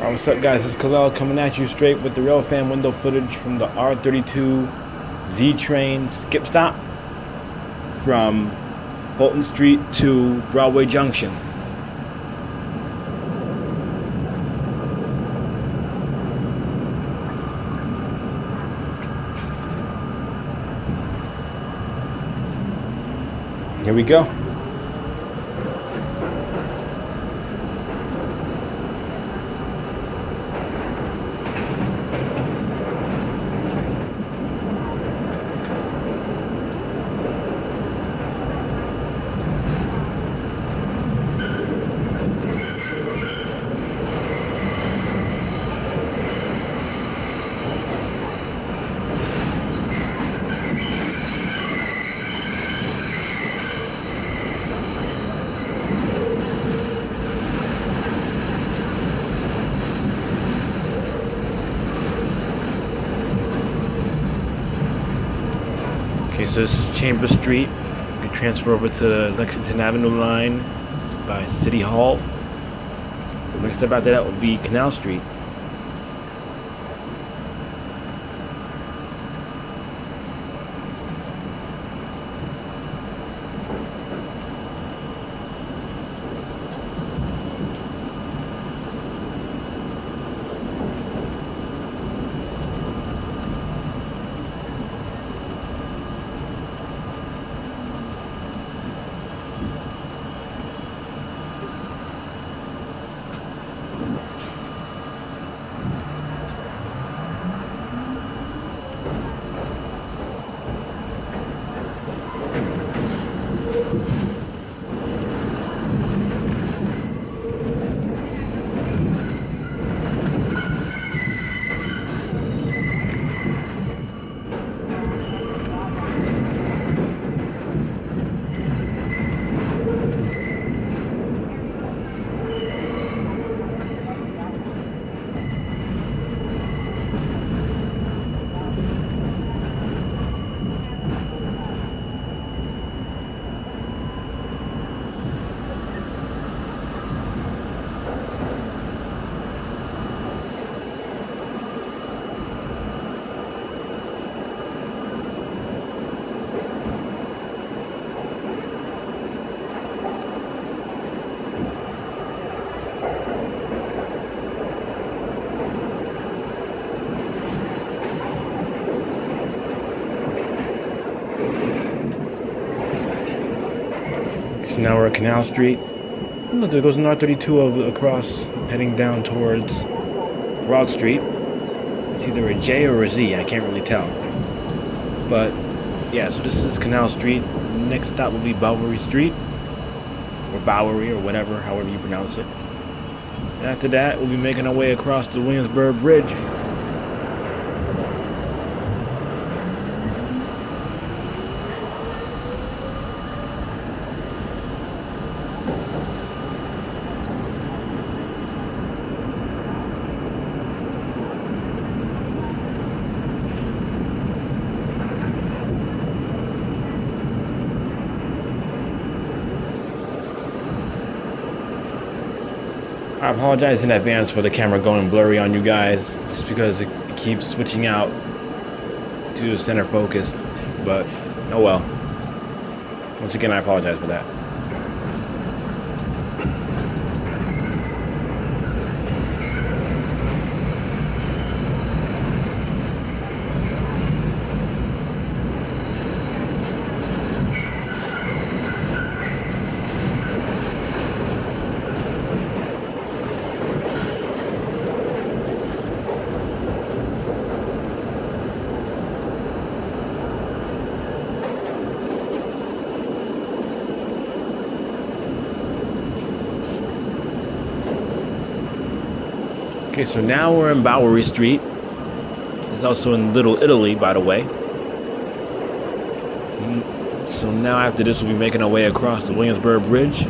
What's up, guys? It's Kal-El coming at you straight with the Failfan Window footage from the R32 Z train skip stop from Fulton Street to Broadway Junction. Here we go. Okay, so this is Chambers Street. You can transfer over to the Lexington Avenue line by City Hall. The next step after that will be Canal Street. Now we're at Canal Street. Look, there goes an R32 across, heading down towards Broad Street. It's either a J or a Z, I can't really tell. But yeah, so this is Canal Street. Next stop will be Bowery Street, or Bowery, or whatever, however you pronounce it. And after that, we'll be making our way across the Williamsburg Bridge. I apologize in advance for the camera going blurry on you guys, just because it keeps switching out to center focused, but oh well. Once again, I apologize for that. Okay, so now we're in Bowery Street. It's also in Little Italy, by the way. So now after this, we'll be making our way across the Williamsburg Bridge.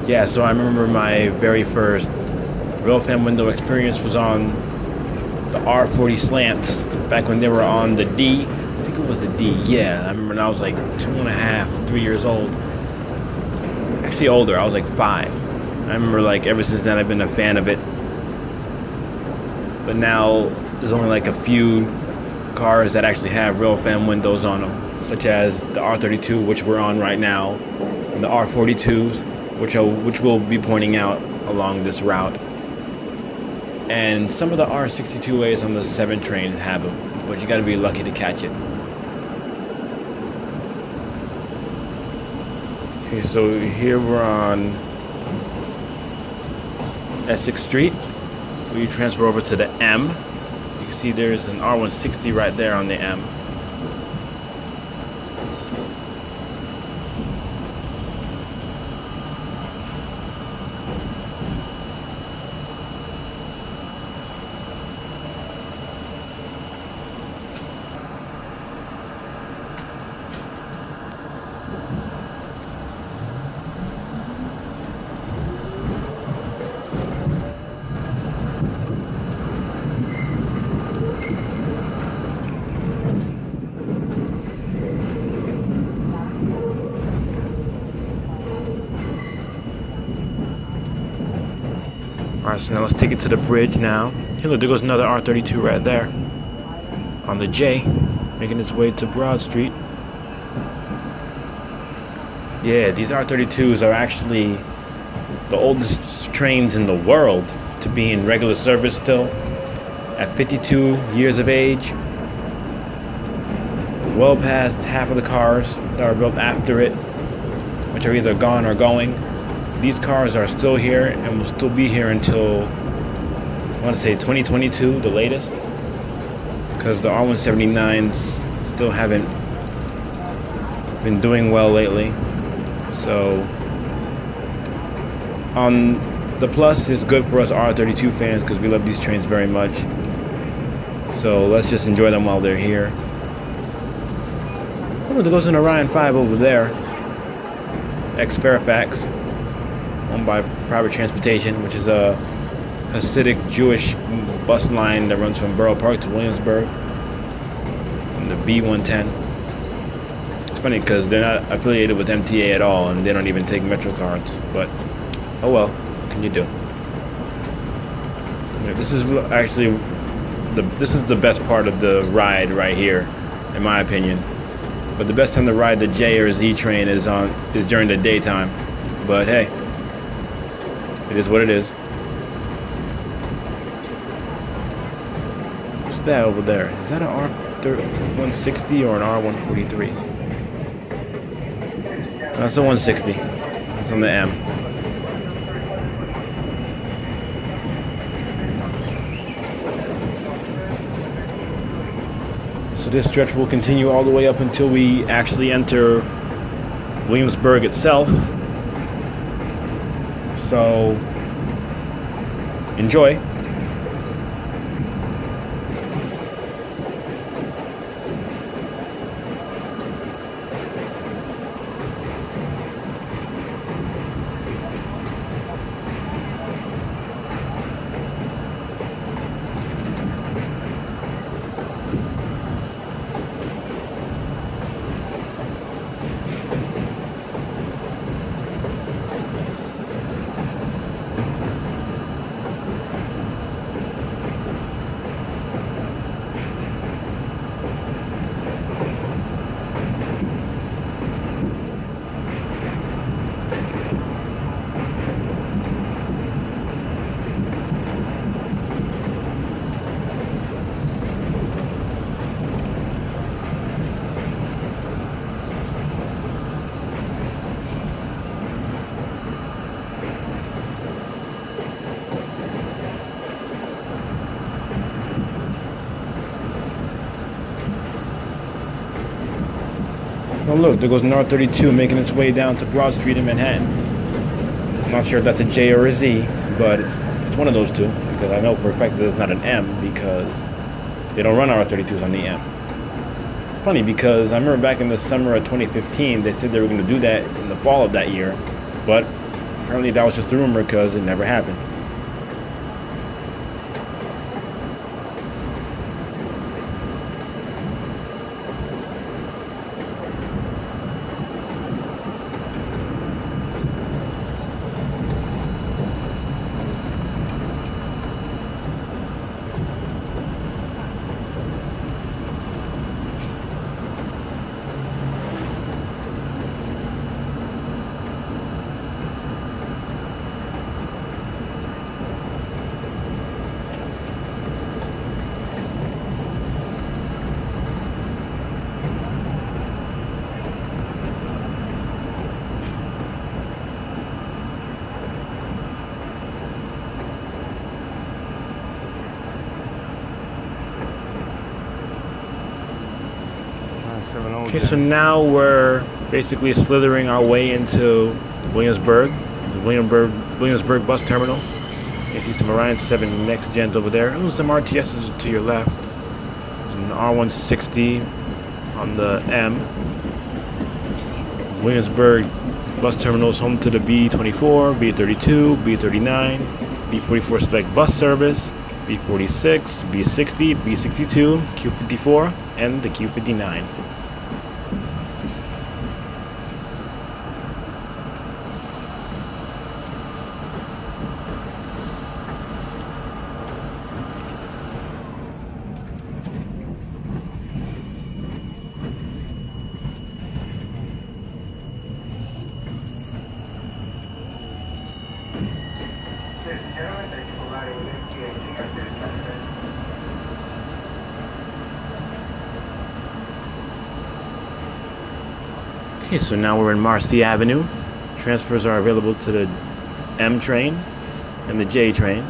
Yeah, so I remember my very first Failfan Window experience was on the R40 slants back when they were on the D. I think it was the D. Yeah, I remember when I was like 2.5, 3 years old. Actually older, I was like 5. I remember like ever since then I've been a fan of it. But now there's only like a few cars that actually have Failfan windows on them, such as the R32, which we're on right now, and the R42s, which we'll be pointing out along this route. And some of the R62As on the 7 train have them, but you gotta be lucky to catch it. Okay, so here we're on Essex Street. We transfer over to the M. You can see there's an R160 right there on the M. Alright, so now let's take it to the bridge now. Hey, look, there goes another R32 right there on the J, making its way to Broad Street. Yeah, these R32s are actually the oldest trains in the world to be in regular service still, at 52 years of age. Well past half of the cars that are built after it, which are either gone or going. These cars are still here and will still be here until, I want to say 2022, the latest, because the R179s still haven't been doing well lately. So on the plus, it's good for us R32 fans because we love these trains very much. So let's just enjoy them while they're here. Oh, there goes an Orion 5 over there, ex-Fairfax, owned by private transportation, which is a Hasidic Jewish bus line that runs from Borough Park to Williamsburg, and the B110. It's funny because they're not affiliated with MTA at all, and they don't even take Metro cards, but oh well, what can you do? This is actually the best part of the ride right here, in my opinion. But the best time to ride the J or Z train is during the daytime. But hey, it is what it is. What's that over there? Is that an R160 or an R143? That's a 160. It's on the M. So this stretch will continue all the way up until we actually enter Williamsburg itself. So enjoy. Oh look, there goes an R32 making its way down to Broad Street in Manhattan. I'm not sure if that's a J or a Z, but it's one of those two, because I know for a fact that it's not an M, because they don't run R32s on the M. It's funny, because I remember back in the summer of 2015, they said they were going to do that in the fall of that year, but Apparently that was just a rumor because it never happened. Okay, so now we're basically slithering our way into Williamsburg, the Williamsburg bus terminal. You see some Orion 7 next gens over there. Oh, some RTSs to your left. There's an R160 on the M. Williamsburg bus terminal is home to the B24, B32, B39, B44 select bus service, B46, B60, B62, Q54, and the Q59. Okay, so now we're in Marcy Avenue. Transfers are available to the M train and the J train.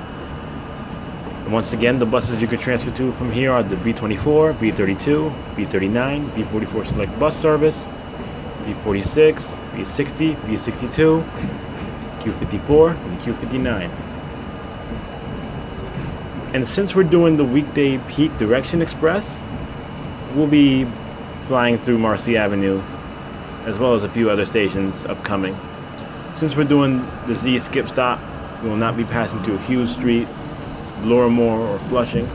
And once again, the buses you can transfer to from here are the B24, B32, B39, B44 select bus service, B46, B60, B62, Q54, and Q59. And since we're doing the weekday peak direction express, we'll be flying through Marcy Avenue as well as a few other stations upcoming. Since we're doing the Z skip stop, we will not be passing through Hughes Street, Lorimore, or Flushing.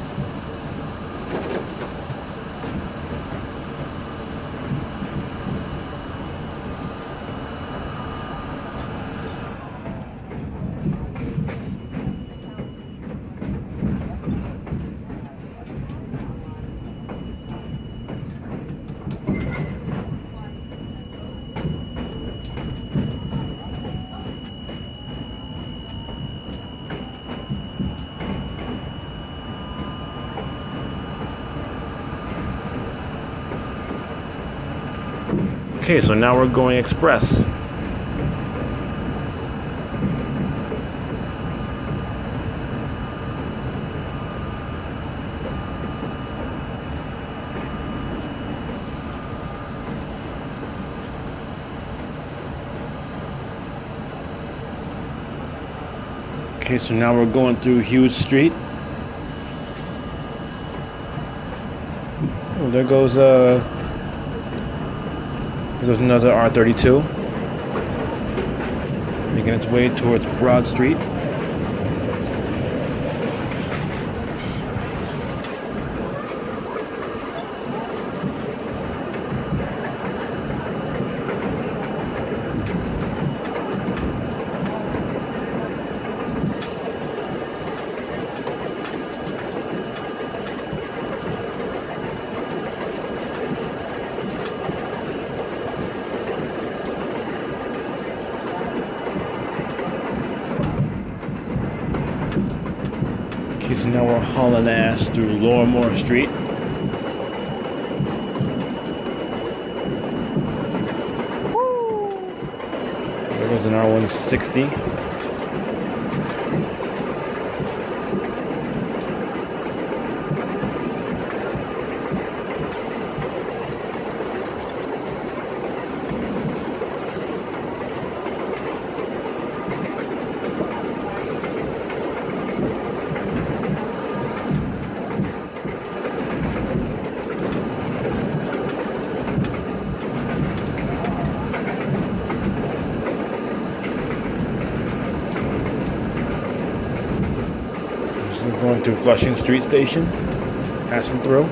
Okay, so now we're going express. Okay, so now we're going through Hughes Street. Oh, there goes another R32 making its way towards Broad Street. Okay, so now we're hauling ass through Lorimore Street. There goes an R160. to Flushing Street Station, passing through.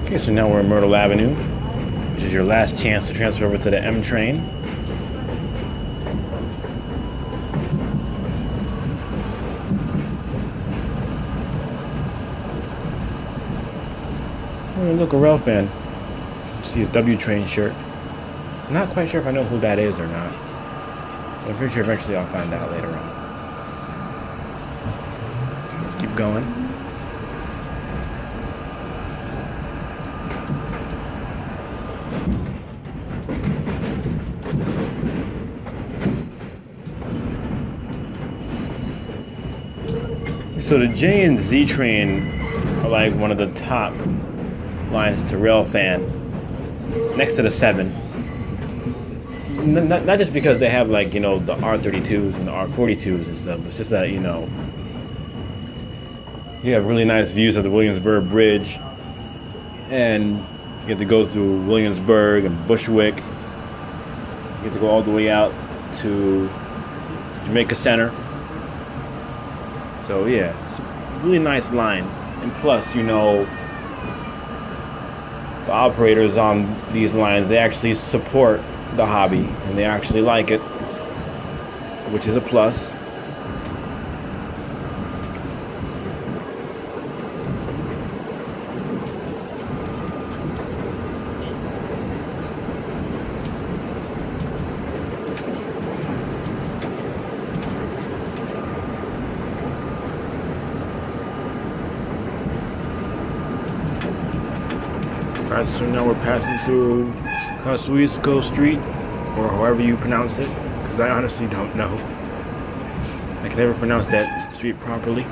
Okay, so now we're in Myrtle Avenue, which is your last chance to transfer over to the M train. Oh, look, a rail fan. See a W train shirt. I'm not quite sure if I know who that is or not. But I'm pretty sure eventually I'll find out later on. Let's keep going. So the J and Z train are like one of the top lines to Railfan, next to the 7. Not just because they have, like, you know, the R32s and the R42s and stuff. It's just that, you know, you have really nice views of the Williamsburg Bridge, and you get to go through Williamsburg and Bushwick. You get to go all the way out to Jamaica Center. So yeah, it's a really nice line. And plus, you know, the operators on these lines, they actually support the hobby and they actually like it, which is a plus. Alright, so now we're passing through Kosciuszko Street, or however you pronounce it, because I honestly don't know. I can never pronounce that street properly.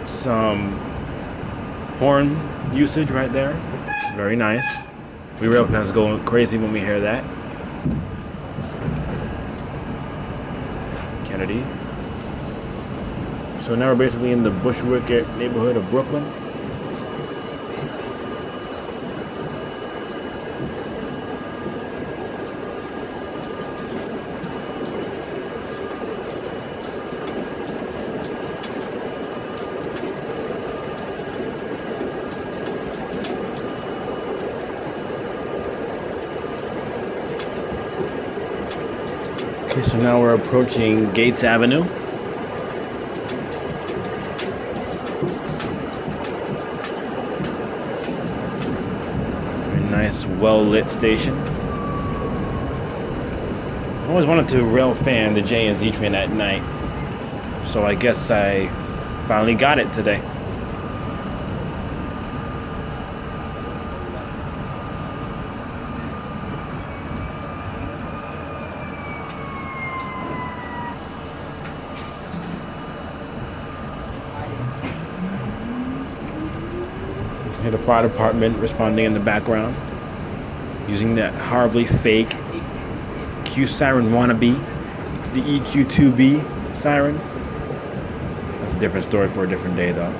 Some horn usage right there. Very nice. We rail fans go crazy when we hear that. Kennedy. So now we're basically in the Bushwick neighborhood of Brooklyn. Okay, so now we're approaching Gates Avenue. Very nice, well-lit station. I always wanted to rail fan the J and Z train at night, so I guess I finally got it today. Hear the fire department responding in the background, using that horribly fake Q siren wannabe, the EQ2B siren. That's a different story for a different day, though.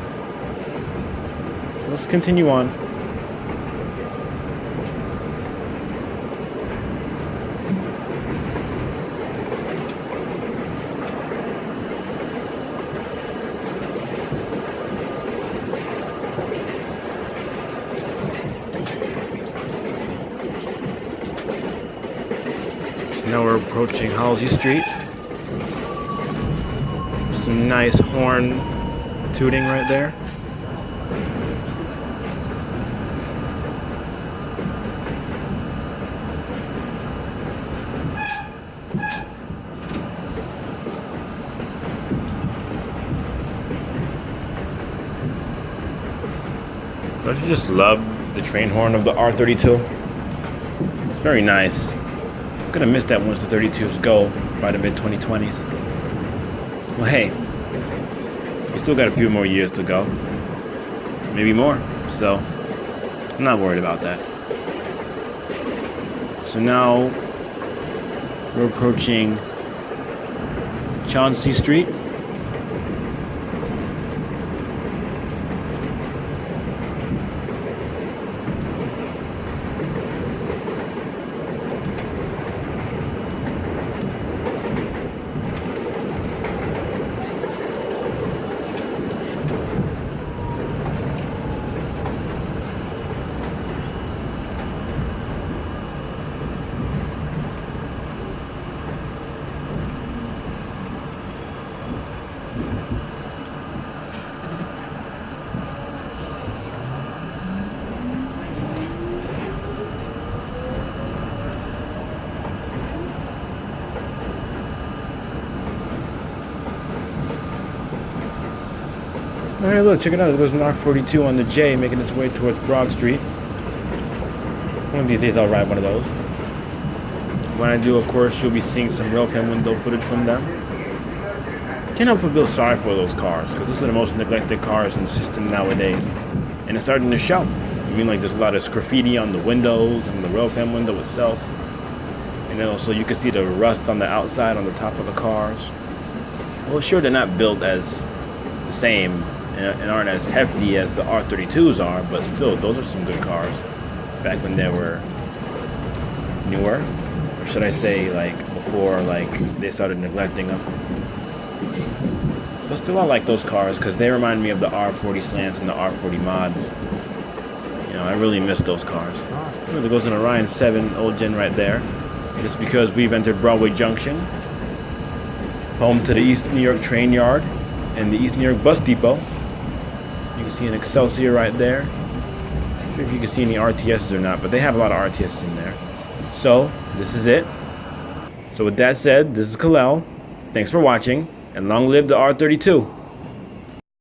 Let's continue on. Now we're approaching Halsey Street. Some nice horn tooting right there. Don't you just love the train horn of the R32? Very nice. I'm gonna miss that once the 32s go. by the mid-2020s. Well, hey, we still got a few more years to go. Maybe more. So, I'm not worried about that. So now, we're approaching Chauncey Street. Oh, hey, look, check it out. There goes an R32 on the J making its way towards Broad Street. One of these days I'll ride one of those. When I do, of course, you'll be seeing some Failfan Window footage from them. Can't help but feel sorry for those cars, because those are the most neglected cars in the system nowadays. And it's starting to show. I mean, like, there's a lot of graffiti on the windows and the Failfan window itself. And then also you can see the rust on the outside, on the top of the cars. Well, sure, they're not built as the same and aren't as hefty as the R32s are, but still, those are some good cars back when they were newer, or should I say, like, before, like, they started neglecting them. But still, I like those cars because they remind me of the R40 slants and the R40 mods. You know, I really miss those cars. Oh, there goes an Orion 7 old gen right there. Just because we've entered Broadway Junction, home to the East New York train yard and the East New York bus depot. You can see an Excelsior right there. Not sure if you can see any RTSs or not, but they have a lot of RTSs in there. So, this is it. So with that said, this is Kal-El. Thanks for watching, and long live the R32.